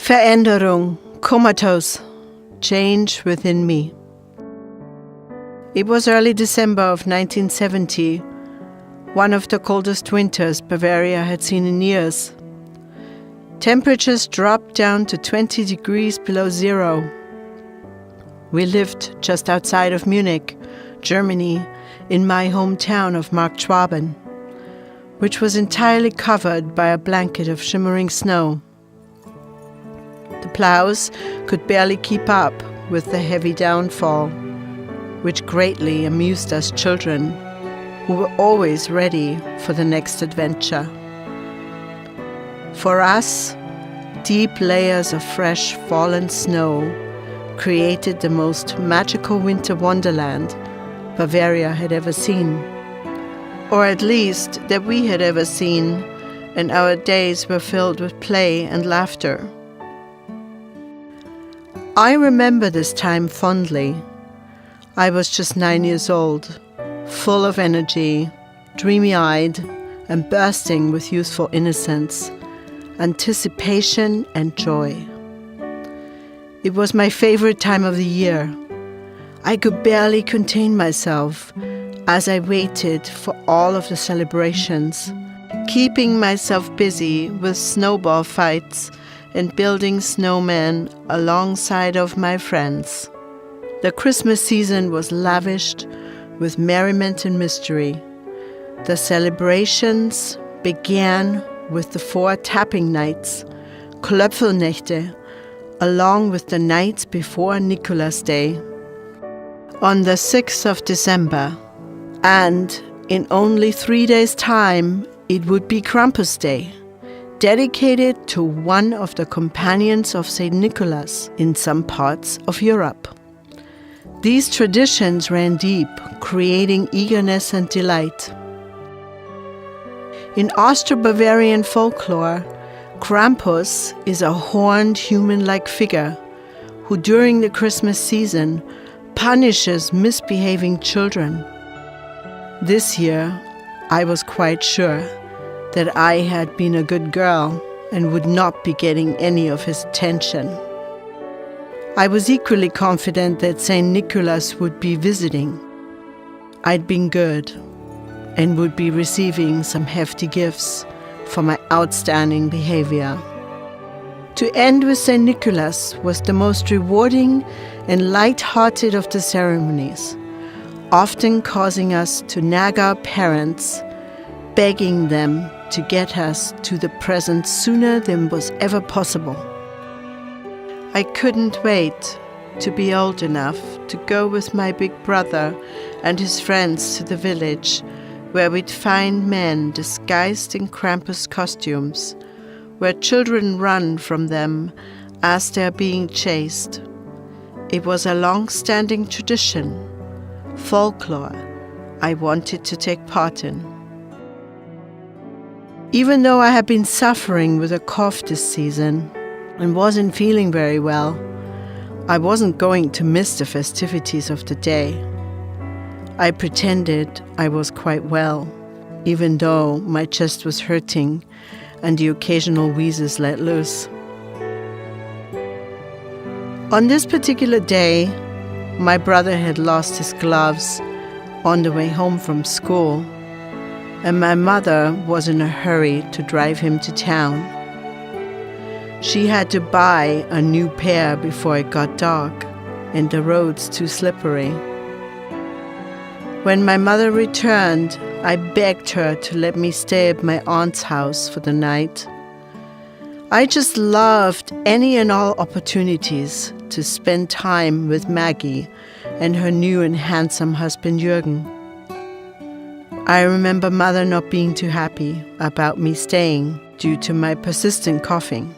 Veränderung, comatose, change within me. It was early December of 1970, one of the coldest winters Bavaria had seen in years. Temperatures dropped down to 20 degrees below zero. We lived just outside of Munich, Germany, in my hometown of Marktschwaben, which was entirely covered by a blanket of shimmering snow. The plows could barely keep up with the heavy downfall, which greatly amused us children, who were always ready for the next adventure. For us, deep layers of fresh fallen snow created the most magical winter wonderland Bavaria had ever seen, or at least that we had ever seen, and our days were filled with play and laughter. I remember this time fondly. I was just 9 years old, full of energy, dreamy-eyed, and bursting with youthful innocence, anticipation and joy. It was my favorite time of the year. I could barely contain myself as I waited for all of the celebrations, keeping myself busy with snowball fights and building snowmen alongside of my friends. The Christmas season was lavished with merriment and mystery. The celebrations began with the 4 tapping nights, Klöpfelnächte, along with the nights before Nicholas Day. On the 6th of December, and in only 3 days' time, it would be Krampus Day, dedicated to one of the companions of St. Nicholas in some parts of Europe. These traditions ran deep, creating eagerness and delight. In Austro-Bavarian folklore, Krampus is a horned human-like figure who during the Christmas season punishes misbehaving children. This year, I was quite sure that I had been a good girl and would not be getting any of his attention. I was equally confident that St. Nicholas would be visiting. I'd been good and would be receiving some hefty gifts for my outstanding behavior. To end with St. Nicholas was the most rewarding and light-hearted of the ceremonies, often causing us to nag our parents, begging them to get us to the present sooner than was ever possible. I couldn't wait to be old enough to go with my big brother and his friends to the village, where we'd find men disguised in Krampus costumes, where children run from them as they're being chased. It was a long-standing tradition, folklore, I wanted to take part in. Even though I had been suffering with a cough this season and wasn't feeling very well, I wasn't going to miss the festivities of the day. I pretended I was quite well, even though my chest was hurting and the occasional wheezes let loose. On this particular day, my brother had lost his gloves on the way home from school, and my mother was in a hurry to drive him to town. She had to buy a new pair before it got dark and the roads too slippery. When my mother returned, I begged her to let me stay at my aunt's house for the night. I just loved any and all opportunities to spend time with Maggie and her new and handsome husband Jürgen. I remember Mother not being too happy about me staying due to my persistent coughing.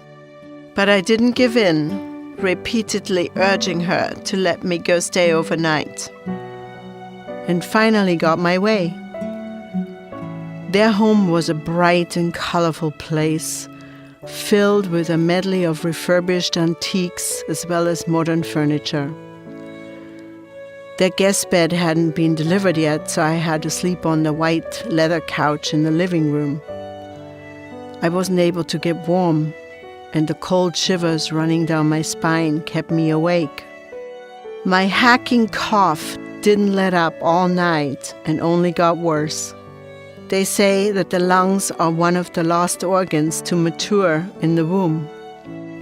But I didn't give in, repeatedly urging her to let me go stay overnight. And finally got my way. Their home was a bright and colorful place, filled with a medley of refurbished antiques as well as modern furniture. Their guest bed hadn't been delivered yet, so I had to sleep on the white leather couch in the living room. I wasn't able to get warm, and the cold shivers running down my spine kept me awake. My hacking cough didn't let up all night and only got worse. They say that the lungs are one of the last organs to mature in the womb.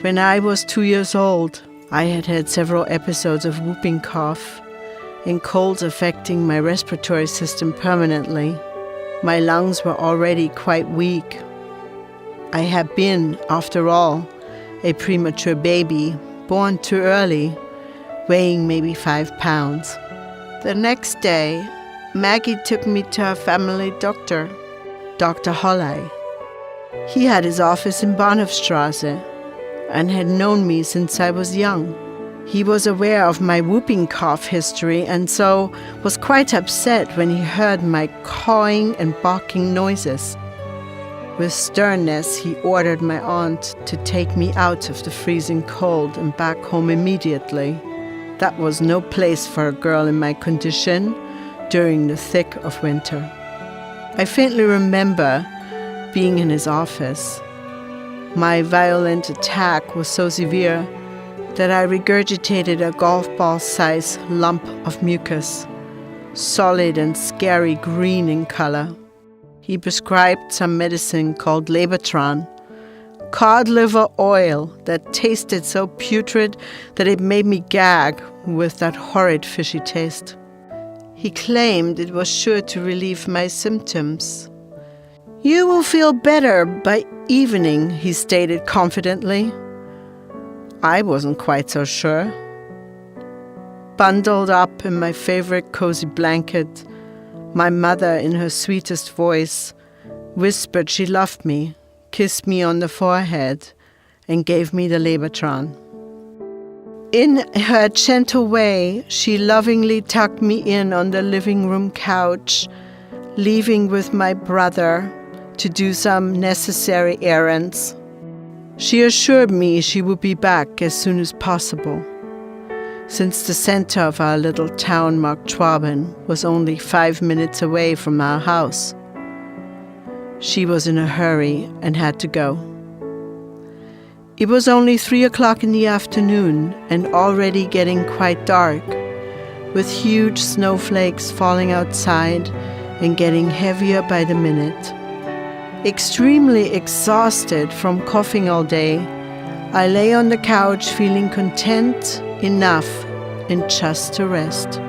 When I was 2 years old, I had had several episodes of whooping cough and colds affecting my respiratory system permanently. My lungs were already quite weak. I had been, after all, a premature baby, born too early, weighing maybe 5 pounds. The next day, Maggie took me to her family doctor, Dr. Holley. He had his office in Bahnhofstrasse and had known me since I was young. He was aware of my whooping cough history and so was quite upset when he heard my cawing and barking noises. With sternness, he ordered my aunt to take me out of the freezing cold and back home immediately. That was no place for a girl in my condition during the thick of winter. I faintly remember being in his office. My violent attack was so severe that I regurgitated a golf ball-sized lump of mucus, solid and scary green in color. He prescribed some medicine called Lebertran, cod liver oil that tasted so putrid that it made me gag with that horrid fishy taste. He claimed it was sure to relieve my symptoms. "You will feel better by evening," he stated confidently. I wasn't quite so sure. Bundled up in my favorite cozy blanket, my mother, in her sweetest voice, whispered she loved me, kissed me on the forehead, and gave me the Lebertran. In her gentle way, she lovingly tucked me in on the living room couch, leaving with my brother to do some necessary errands. She assured me she would be back as soon as possible, since the center of our little town, Marktschwaben, was only 5 minutes away from our house. She was in a hurry and had to go. It was only 3 o'clock in the afternoon and already getting quite dark, with huge snowflakes falling outside and getting heavier by the minute. Extremely exhausted from coughing all day, I lay on the couch feeling content enough and just to rest.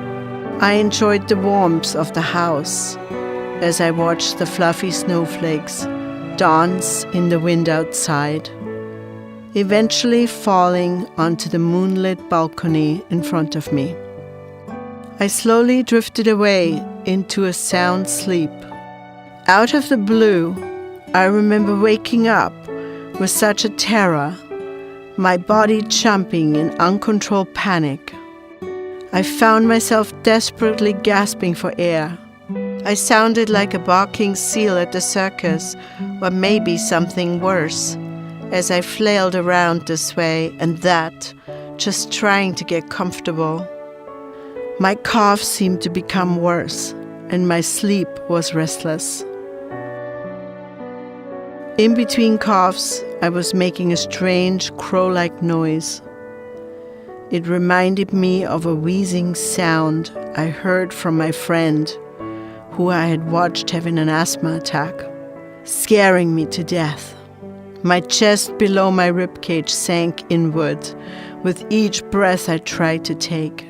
I enjoyed the warmth of the house as I watched the fluffy snowflakes dance in the wind outside, eventually falling onto the moonlit balcony in front of me. I slowly drifted away into a sound sleep. Out of the blue, I remember waking up with such a terror, my body jumping in uncontrolled panic. I found myself desperately gasping for air. I sounded like a barking seal at the circus, or maybe something worse, as I flailed around this way and that, just trying to get comfortable. My cough seemed to become worse, and my sleep was restless. In between coughs, I was making a strange crow-like noise. It reminded me of a wheezing sound I heard from my friend, who I had watched having an asthma attack, scaring me to death. My chest below my ribcage sank inward with each breath I tried to take.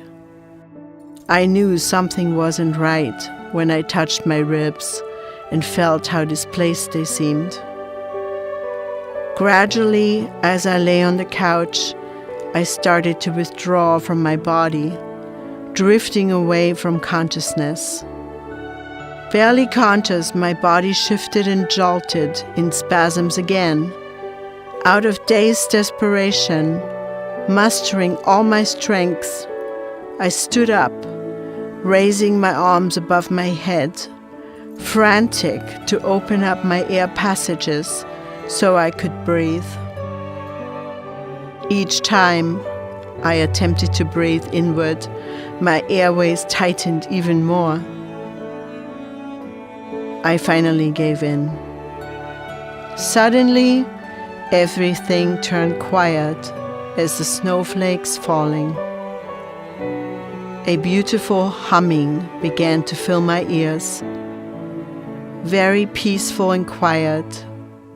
I knew something wasn't right when I touched my ribs and felt how displaced they seemed. Gradually, as I lay on the couch, I started to withdraw from my body, drifting away from consciousness. Barely conscious, my body shifted and jolted in spasms again. Out of dazed desperation, mustering all my strength, I stood up, raising my arms above my head, frantic to open up my air passages so I could breathe. Each time I attempted to breathe inward, my airways tightened even more. I finally gave in. Suddenly, Everything turned quiet as the snowflakes falling. A beautiful humming began to fill my ears. Very peaceful and quiet,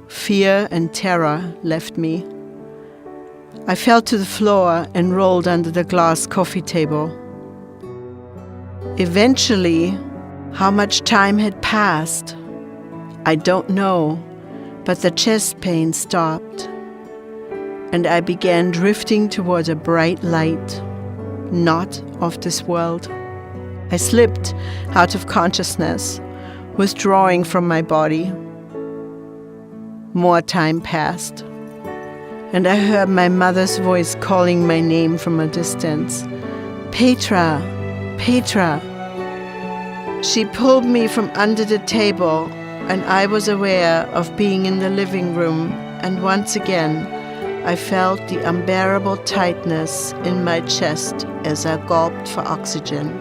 fear and terror left me. I fell to the floor and rolled under the glass coffee table. Eventually, how much time had passed? I don't know, but the chest pain stopped, and I began drifting toward a bright light, not of this world. I slipped out of consciousness, withdrawing from my body. More time passed, and I heard my mother's voice calling my name from a distance. Petra, Petra. She pulled me from under the table, and I was aware of being in the living room, and once again I felt the unbearable tightness in my chest as I gulped for oxygen.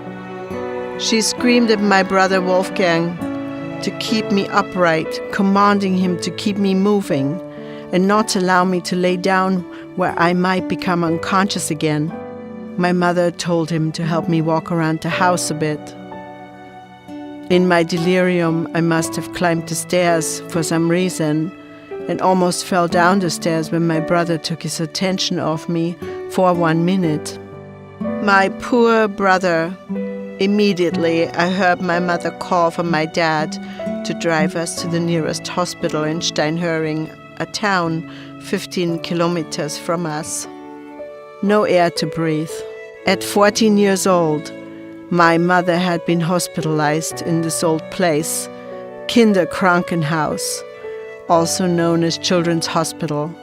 She screamed at my brother Wolfgang to keep me upright, commanding him to keep me moving and not allow me to lay down where I might become unconscious again. My mother told him to help me walk around the house a bit. In my delirium, I must have climbed the stairs for some reason and almost fell down the stairs when my brother took his attention off me for 1 minute. My poor brother. Immediately, I heard my mother call for my dad to drive us to the nearest hospital in Steinhöring, a town 15 kilometers from us. No air to breathe. At 14 years old, my mother had been hospitalized in this old place, Kinderkrankenhaus, also known as Children's Hospital.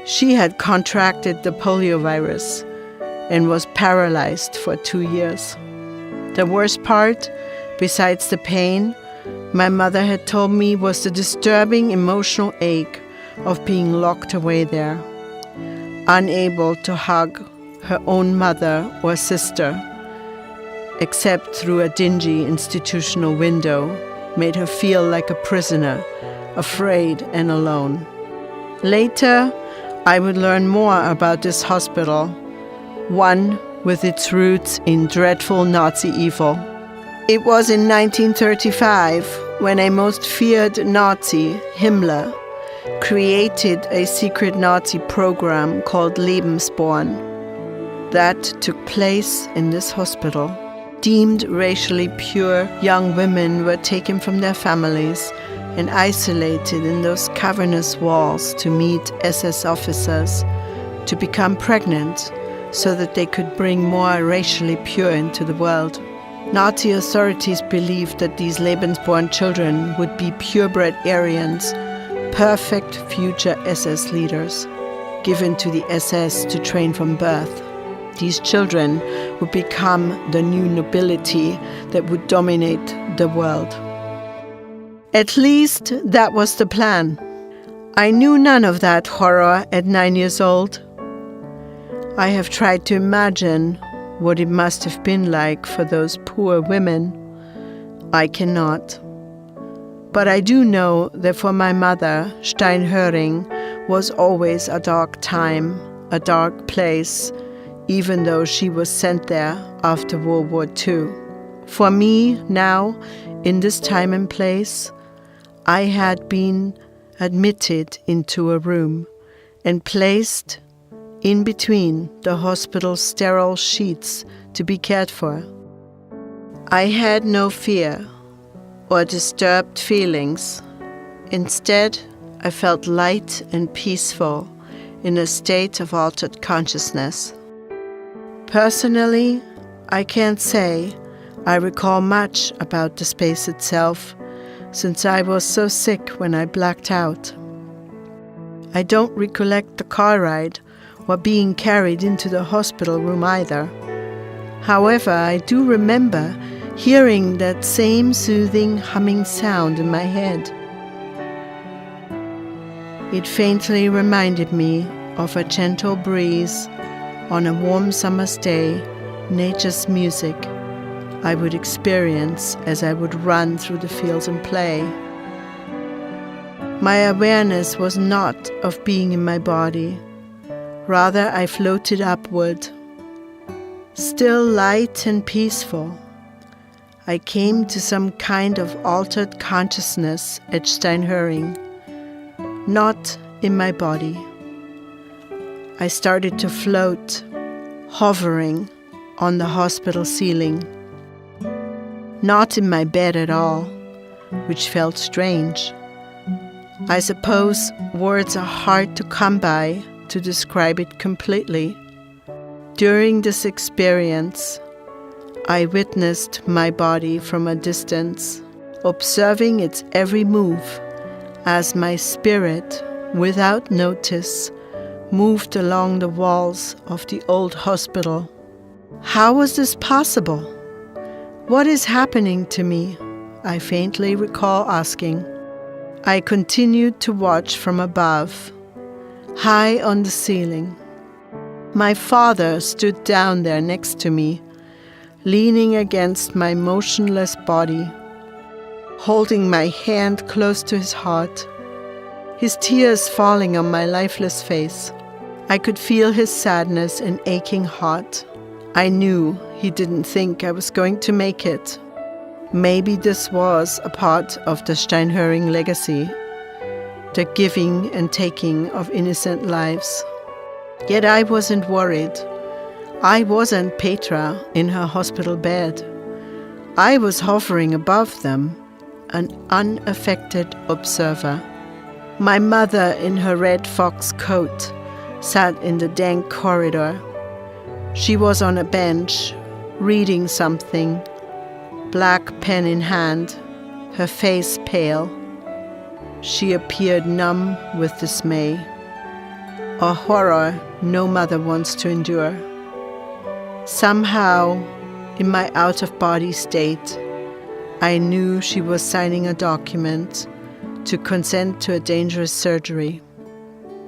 She had contracted the polio virus and was paralyzed for 2 years. The worst part, besides the pain, my mother had told me was the disturbing emotional ache of being locked away there, unable to hug her own mother or sister, except through a dingy institutional window, made her feel like a prisoner, afraid and alone. Later, I would learn more about this hospital, one with its roots in dreadful Nazi evil. It was in 1935 when a most feared Nazi, Himmler, created a secret Nazi program called Lebensborn that took place in this hospital. Deemed racially pure young women were taken from their families and isolated in those cavernous walls to meet SS officers, to become pregnant so that they could bring more racially pure into the world. Nazi authorities believed that these Lebensborn children would be purebred Aryans, perfect future SS leaders, given to the SS to train from birth. These children would become the new nobility that would dominate the world. At least that was the plan. I knew none of that horror at 9 years old. I have tried to imagine what it must have been like for those poor women. I cannot. But I do know that for my mother, Steinhöring was always a dark time, a dark place, even though she was sent there after World War II. For me, now, in this time and place, I had been admitted into a room and placed in between the hospital's sterile sheets to be cared for. I had no fear or disturbed feelings. Instead, I felt light and peaceful in a state of altered consciousness. Personally, I can't say I recall much about the space itself, since I was so sick when I blacked out. I don't recollect the car ride or being carried into the hospital room either. However, I do remember hearing that same soothing humming sound in my head. It faintly reminded me of a gentle breeze on a warm summer's day, nature's music I would experience as I would run through the fields and play. My awareness was not of being in my body. Rather, I floated upward. Still light and peaceful, I came to some kind of altered consciousness at Steinhöring, not in my body. I started to float, hovering on the hospital ceiling. Not in my bed at all, which felt strange. I suppose words are hard to come by to describe it completely. During this experience, I witnessed my body from a distance, observing its every move as my spirit, without notice, moved along the walls of the old hospital. How was this possible? What is happening to me? I faintly recall asking. I continued to watch from above, high on the ceiling. My father stood down there next to me, leaning against my motionless body, holding my hand close to his heart, his tears falling on my lifeless face. I could feel his sadness and aching heart. I knew he didn't think I was going to make it. Maybe this was a part of the Steinhöring legacy, the giving and taking of innocent lives. Yet I wasn't worried. I wasn't Petra in her hospital bed. I was hovering above them, an unaffected observer. My mother in her red fox coat sat in the dank corridor. She was on a bench, reading something, black pen in hand, her face pale. She appeared numb with dismay, a horror no mother wants to endure. Somehow, in my out-of-body state, I knew she was signing a document to consent to a dangerous surgery.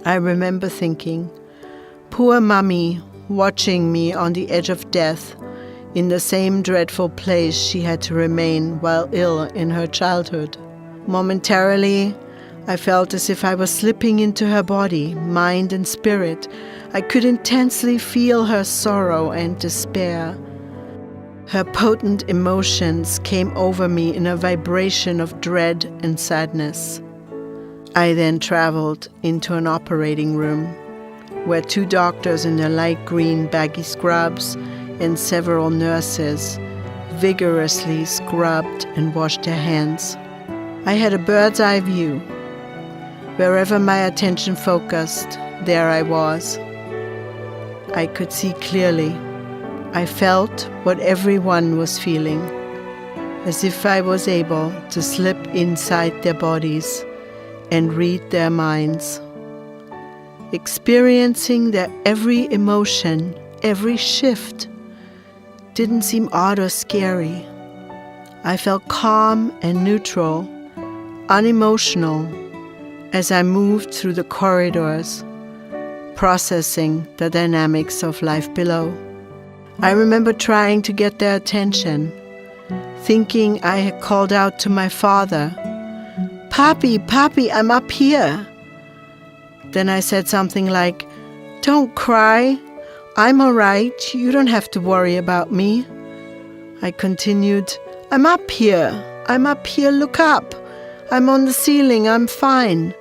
I remember thinking, poor Mummy, watching me on the edge of death, in the same dreadful place she had to remain while ill in her childhood. Momentarily, I felt as if I was slipping into her body, mind and spirit. I could intensely feel her sorrow and despair. Her potent emotions came over me in a vibration of dread and sadness. I then traveled into an operating room, where 2 doctors in their light green baggy scrubs and several nurses vigorously scrubbed and washed their hands. I had a bird's eye view. Wherever my attention focused, there I was. I could see clearly. I felt what everyone was feeling, as if I was able to slip inside their bodies and read their minds. Experiencing their every emotion, every shift, didn't seem odd or scary. I felt calm and neutral, unemotional, as I moved through the corridors, processing the dynamics of life below. I remember trying to get their attention, thinking I had called out to my father, "Papi, Papi, I'm up here." Then I said something like, "Don't cry. I'm all right. You don't have to worry about me." I continued, I'm up here. Look up. I'm on the ceiling. I'm fine."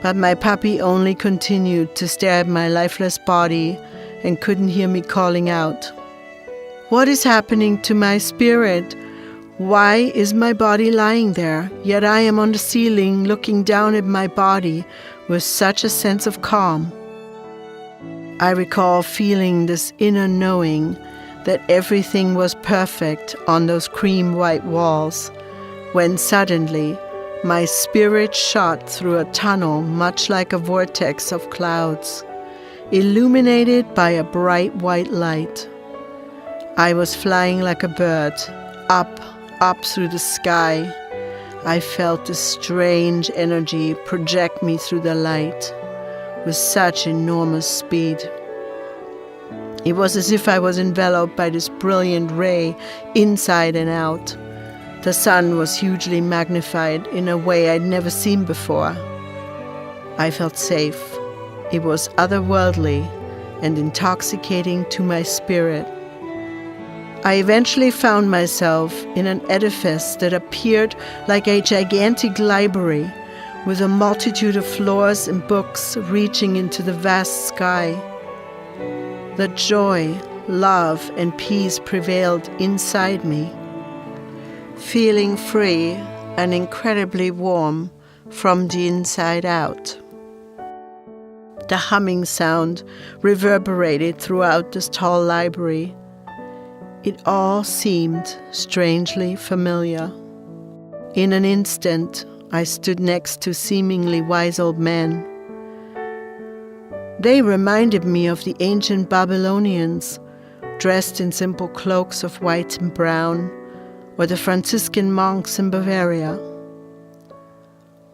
But my papi only continued to stare at my lifeless body and couldn't hear me calling out. What is happening to my spirit? Why is my body lying there, yet I am on the ceiling looking down at my body with such a sense of calm? I recall feeling this inner knowing that everything was perfect on those cream white walls, when suddenly my spirit shot through a tunnel much like a vortex of clouds, illuminated by a bright white light. I was flying like a bird, up through the sky. I felt this strange energy project me through the light with such enormous speed. It was as if I was enveloped by this brilliant ray inside and out. The sun was hugely magnified in a way I'd never seen before. I felt safe. It was otherworldly and intoxicating to my spirit. I eventually found myself in an edifice that appeared like a gigantic library with a multitude of floors and books reaching into the vast sky. The joy, love, and peace prevailed inside me, feeling free and incredibly warm from the inside out. The humming sound reverberated throughout this tall library. It all seemed strangely familiar. In an instant, I stood next to seemingly wise old men. They reminded me of the ancient Babylonians, dressed in simple cloaks of white and brown, or the Franciscan monks in Bavaria.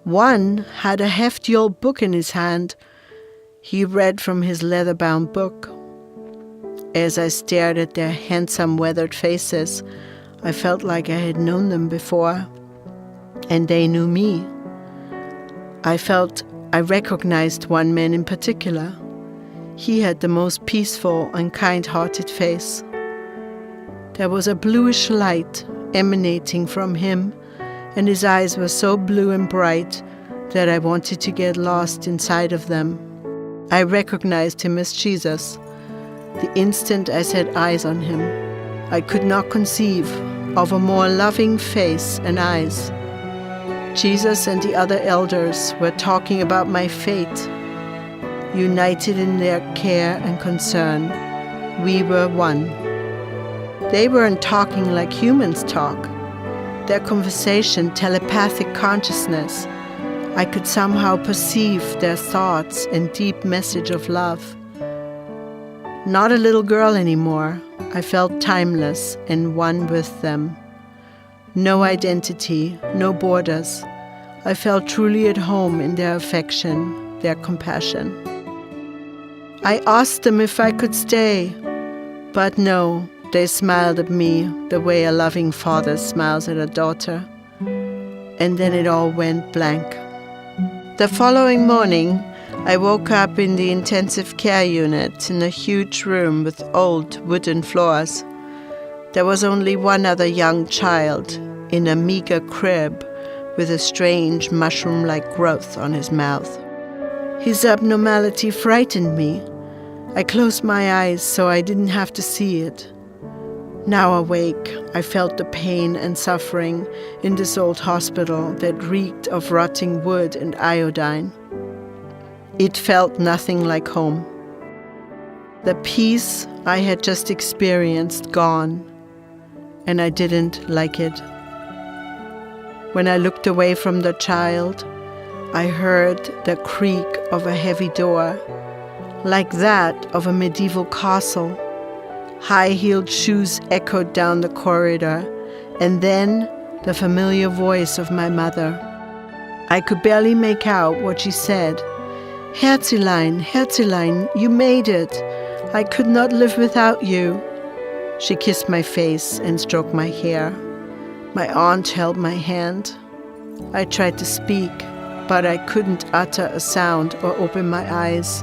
One had a hefty old book in his hand. He read from his leather-bound book. As I stared at their handsome, weathered faces, I felt like I had known them before, and they knew me. I felt I recognized one man in particular. He had the most peaceful and kind-hearted face. There was a bluish light emanating from him, and his eyes were so blue and bright that I wanted to get lost inside of them. I recognized him as Jesus. The instant I set eyes on him, I could not conceive of a more loving face and eyes. Jesus and the other elders were talking about my fate. United in their care and concern, we were one. They weren't talking like humans talk. Their conversation, telepathic consciousness. I could somehow perceive their thoughts and deep message of love. Not a little girl anymore. I felt timeless and one with them. No identity, no borders. I felt truly at home in their affection, their compassion. I asked them if I could stay, but no, they smiled at me the way a loving father smiles at a daughter. And then it all went blank. The following morning, I woke up in the intensive care unit in a huge room with old wooden floors. There was only one other young child in a meager crib with a strange mushroom-like growth on his mouth. His abnormality frightened me. I closed my eyes so I didn't have to see it. Now awake, I felt the pain and suffering in this old hospital that reeked of rotting wood and iodine. It felt nothing like home. The peace I had just experienced gone, and I didn't like it. When I looked away from the child, I heard the creak of a heavy door, like that of a medieval castle. High-heeled shoes echoed down the corridor, and then the familiar voice of my mother. I could barely make out what she said. "Herzelein, Herzelein, you made it. I could not live without you." She kissed my face and stroked my hair. My aunt held my hand. I tried to speak, but I couldn't utter a sound or open my eyes.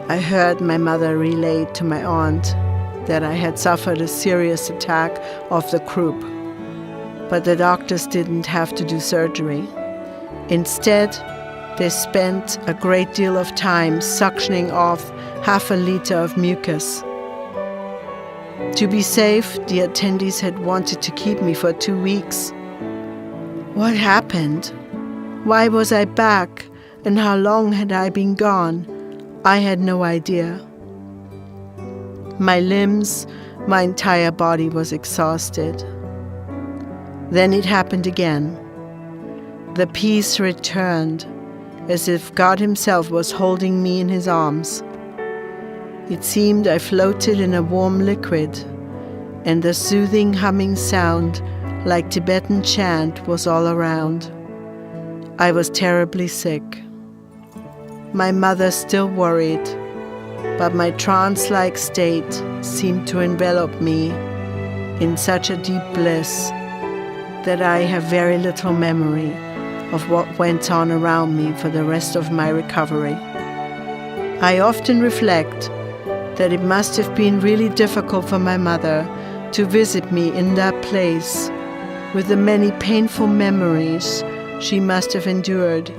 I heard my mother relay to my aunt that I had suffered a serious attack of the croup, but the doctors didn't have to do surgery. Instead, they spent a great deal of time suctioning off 1/2 liter of mucus. To be safe, the attendees had wanted to keep me for 2 weeks. What happened? Why was I back, and how long had I been gone? I had no idea. My limbs, my entire body was exhausted. Then it happened again. The peace returned, as if God Himself was holding me in His arms. It seemed I floated in a warm liquid, and the soothing humming sound, like Tibetan chant, was all around. I was terribly sick. My mother still worried, but my trance-like state seemed to envelop me in such a deep bliss that I have very little memory of what went on around me for the rest of my recovery. I often reflect that it must have been really difficult for my mother to visit me in that place with the many painful memories she must have endured,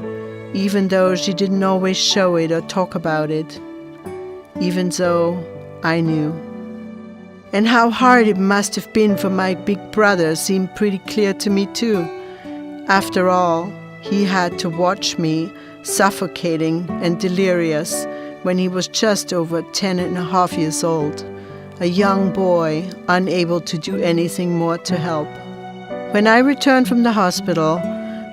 even though she didn't always show it or talk about it, even though I knew. And how hard it must have been for my big brother seemed pretty clear to me too. After all, he had to watch me suffocating and delirious when he was just over 10.5 years old, a young boy unable to do anything more to help. When I returned from the hospital,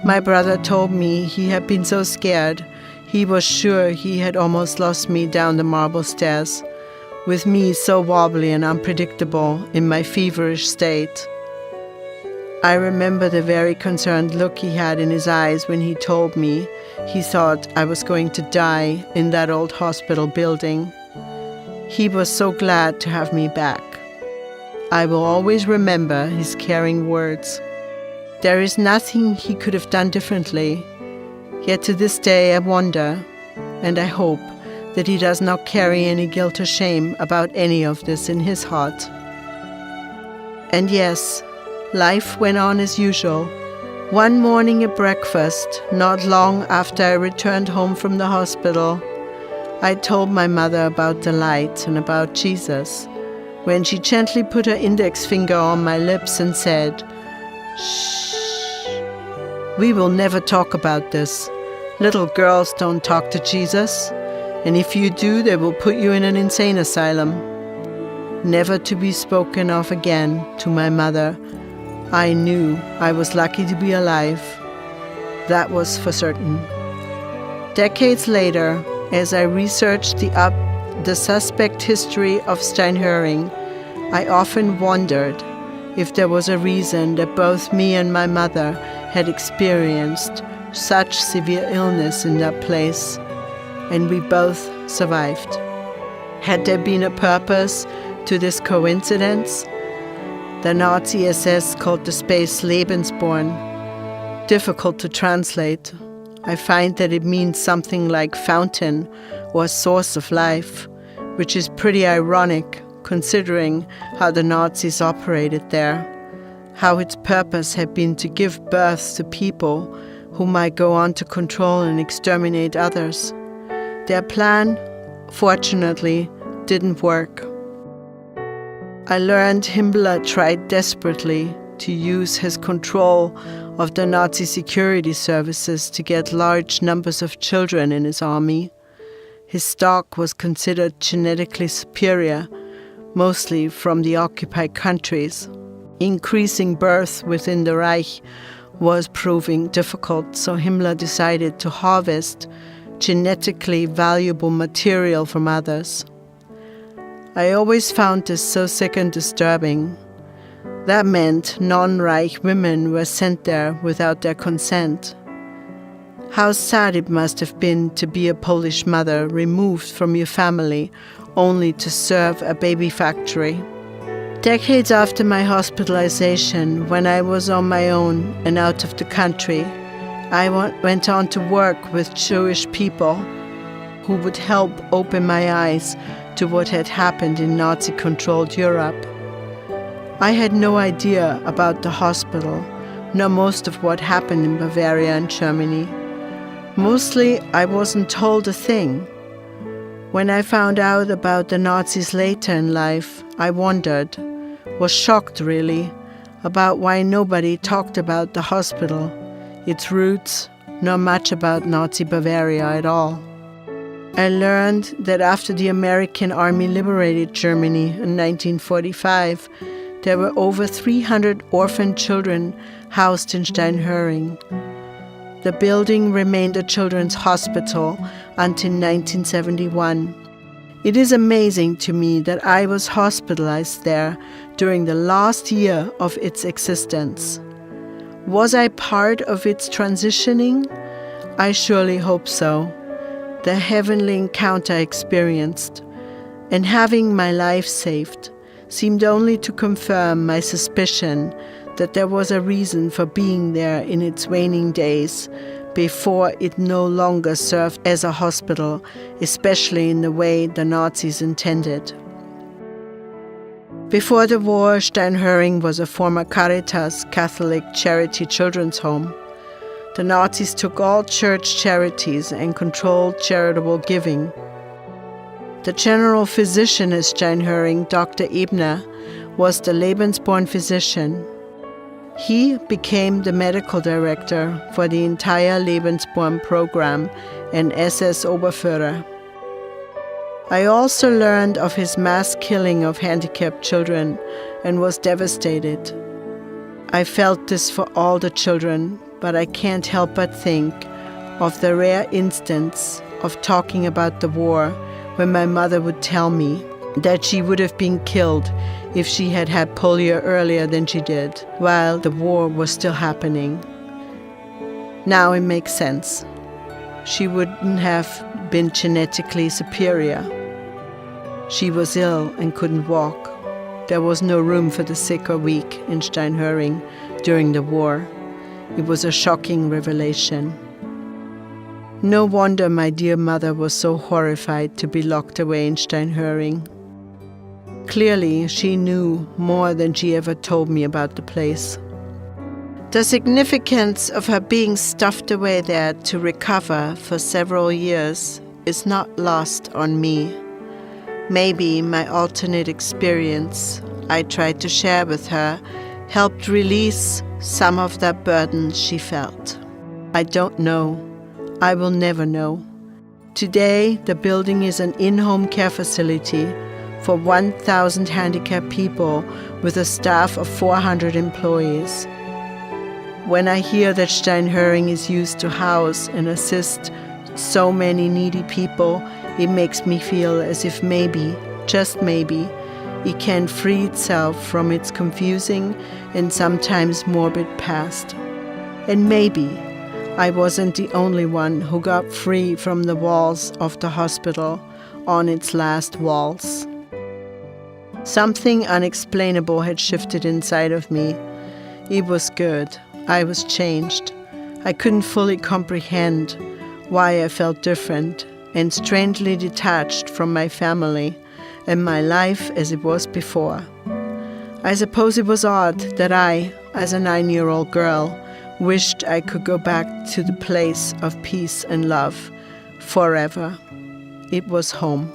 my brother told me he had been so scared, he was sure he had almost lost me down the marble stairs, with me so wobbly and unpredictable in my feverish state. I remember the very concerned look he had in his eyes when he told me he thought I was going to die in that old hospital building. He was so glad to have me back. I will always remember his caring words. There is nothing he could have done differently. Yet to this day I wonder, and I hope, that he does not carry any guilt or shame about any of this in his heart. And yes, life went on as usual. One morning at breakfast, not long after I returned home from the hospital, I told my mother about the light and about Jesus, when she gently put her index finger on my lips and said, "Shh, we will never talk about this. Little girls don't talk to Jesus, and if you do, they will put you in an insane asylum." Never to be spoken of again to my mother. I knew I was lucky to be alive. That was for certain. Decades later, as I researched the suspect history of Steinhöring, I often wondered if there was a reason that both me and my mother had experienced such severe illness in that place, and we both survived. Had there been a purpose to this coincidence? The Nazi SS called the space Lebensborn. Difficult to translate. I find that it means something like fountain or source of life, which is pretty ironic considering how the Nazis operated there, how its purpose had been to give birth to people who might go on to control and exterminate others. Their plan, fortunately, didn't work. I learned Himmler tried desperately to use his control of the Nazi security services to get large numbers of children in his army. His stock was considered genetically superior, mostly from the occupied countries. Increasing birth within the Reich was proving difficult, so Himmler decided to harvest genetically valuable material from others. I always found this so sick and disturbing. That meant non-Reich women were sent there without their consent. How sad it must have been to be a Polish mother removed from your family only to serve a baby factory. Decades after my hospitalization, when I was on my own and out of the country, I went on to work with Jewish people who would help open my eyes to what had happened in Nazi-controlled Europe. I had no idea about the hospital, nor most of what happened in Bavaria and Germany. Mostly, I wasn't told a thing. When I found out about the Nazis later in life, I wondered, was shocked really, about why nobody talked about the hospital, its roots, nor much about Nazi Bavaria at all. I learned that after the American army liberated Germany in 1945, there were over 300 orphan children housed in Steinhöring. The building remained a children's hospital until 1971. It is amazing to me that I was hospitalized there during the last year of its existence. Was I part of its transitioning? I surely hope so. The heavenly encounter I experienced, and having my life saved, seemed only to confirm my suspicion that there was a reason for being there in its waning days, before it no longer served as a hospital, especially in the way the Nazis intended. Before the war, Steinhöring was a former Caritas Catholic charity children's home. The Nazis took all church charities and controlled charitable giving. The general physician at Steinhöring, Dr. Ebner, was the Lebensborn physician. He became the medical director for the entire Lebensborn program and SS Oberführer. I also learned of his mass killing of handicapped children and was devastated. I felt this for all the children, but I can't help but think of the rare instance of talking about the war when my mother would tell me that she would have been killed if she had had polio earlier than she did, while the war was still happening. Now it makes sense. She wouldn't have been genetically superior. She was ill and couldn't walk. There was no room for the sick or weak in Steinhöring during the war. It was a shocking revelation. No wonder my dear mother was so horrified to be locked away in Steinhöring. Clearly, she knew more than she ever told me about the place. The significance of her being stuffed away there to recover for several years is not lost on me. Maybe my alternate experience I tried to share with her helped release some of that burden she felt. I don't know. I will never know. Today, the building is an in-home care facility for 1,000 handicapped people with a staff of 400 employees. When I hear that Steinhöring is used to house and assist so many needy people, it makes me feel as if maybe, just maybe, it can free itself from its confusing and sometimes morbid past. And maybe I wasn't the only one who got free from the walls of the hospital on its last waltz. Something unexplainable had shifted inside of me. It was good. I was changed. I couldn't fully comprehend why I felt different and strangely detached from my family and my life as it was before. I suppose it was odd that I, as a 9-year-old girl, wished I could go back to the place of peace and love forever. It was home.